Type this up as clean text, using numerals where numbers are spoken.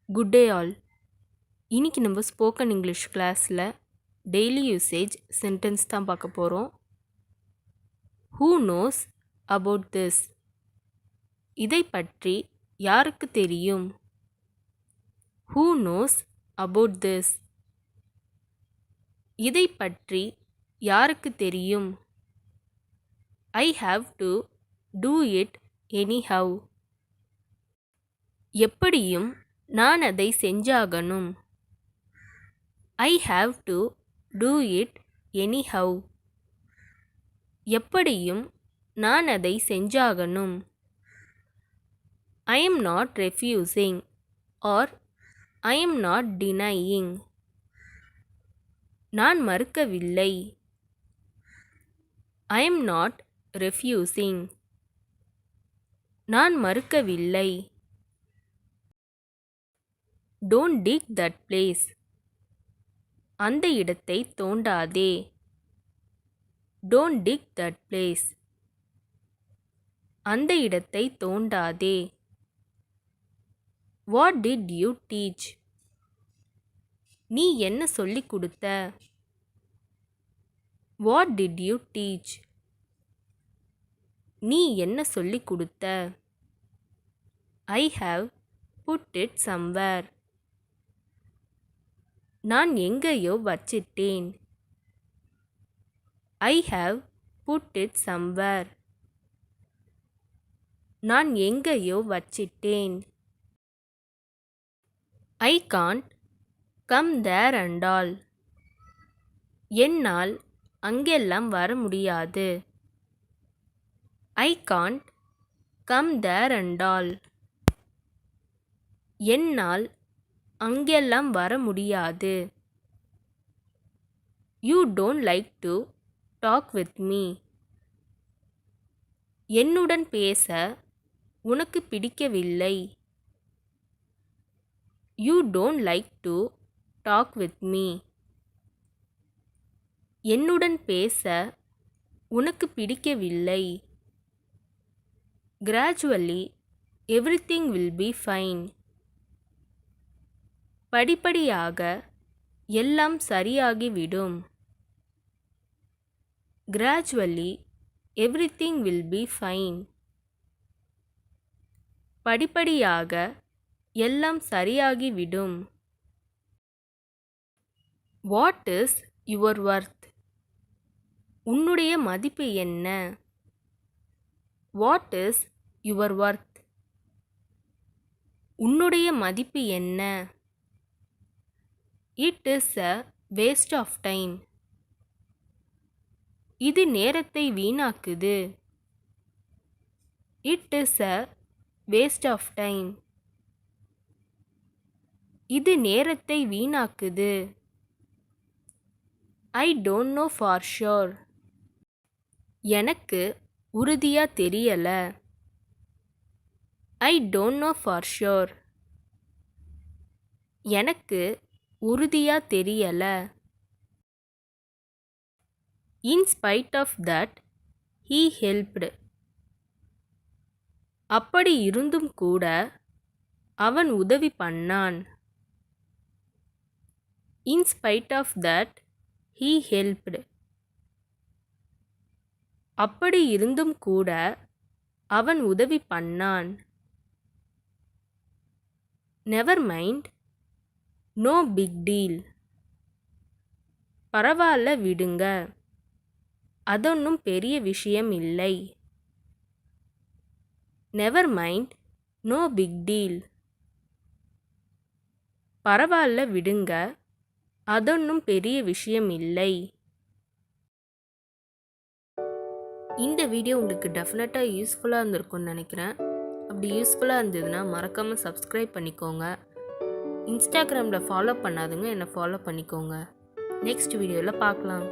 Good day all. இன்னைக்கு நம்ம spoken English கிளாஸில் டெய்லி யூசேஜ் சென்டென்ஸ் தான் பார்க்க போகிறோம். Who knows about this? இதை பற்றி யாருக்கு தெரியும்? Who knows about this? இதை பற்றி யாருக்கு தெரியும்? I have to do it anyhow. எப்படியும் நான் அதை செஞ்சாகணும். I have to do it anyhow. எப்படியும் நான் அதை செஞ்சாகணும். I am not refusing or I am not denying. நான் மறுக்கவில்லை. I am not refusing. நான் மறுக்கவில்லை. Don't dig that place. அந்த இடத்தை தோண்டாதே. Don't dig that place. அந்த இடத்தை தோண்டாதே. What did you teach? நீ என்ன சொல்லிக் கொடுத்த? What did you teach? நீ என்ன சொல்லிக் கொடுத்த? I have put it somewhere. நான் எங்கேயோ வச்சிட்டேன். I have put it somewhere. நான் எங்கேயோ வச்சிட்டேன். I can't come there and all. என்னால் அங்கெல்லாம் வர முடியாது. I can't come there and all. என்னால் அங்கெல்லாம் வர முடியாது. You don't like to talk with me. என்னுடன் பேச உனக்கு பிடிக்கவில்லை. You don't like to talk with me. என்னுடன் பேச உனக்கு பிடிக்கவில்லை. Gradually everything will be fine. படிப்படியாக எல்லாம் சரியாகிவிடும். Gradually everything will be fine. படிப்படியாக எல்லாம் சரியாகிவிடும். What is your worth? உன்னுடைய மதிப்பு என்ன? What is your worth? உன்னுடைய மதிப்பு என்ன? It is a waste of time. இது நேரத்தை வீணாக்குது. It is a waste of time. இது நேரத்தை வீணாக்குது. I don't know for sure. எனக்கு உறுதியா தெரியல. ஐ டோன்ட் நோ ஃபார் ஷுர். எனக்கு உறுதியா தெரியல. In spite of that he helped. அப்படி இருந்தும் கூட அவன் உதவி பண்ணான். In spite of that he helped. அப்படி இருந்தும் கூட அவன் உதவி பண்ணான். Never mind, no big deal. பரவாயில்ல விடுங்க, அதொன்னும் பெரிய விஷயம் இல்லை. Never mind, no big deal. பரவாயில்ல விடுங்க, அதொன்னும் பெரிய விஷயம் இல்லை. இந்த வீடியோ உங்களுக்கு டெஃபினட்டாக யூஸ்ஃபுல்லாக இருந்திருக்கும்னு நினைக்கிறேன். அப்படி யூஸ்ஃபுல்லாக இருந்ததுன்னா மறக்காமல் சப்ஸ்கிரைப் பண்ணிக்கோங்க. இன்ஸ்டாகிராமில் ஃபாலோ பண்ணாதுங்க, என்னை ஃபாலோ பண்ணிக்கோங்க. நெக்ஸ்ட் வீடியோவில் பார்க்கலாம்.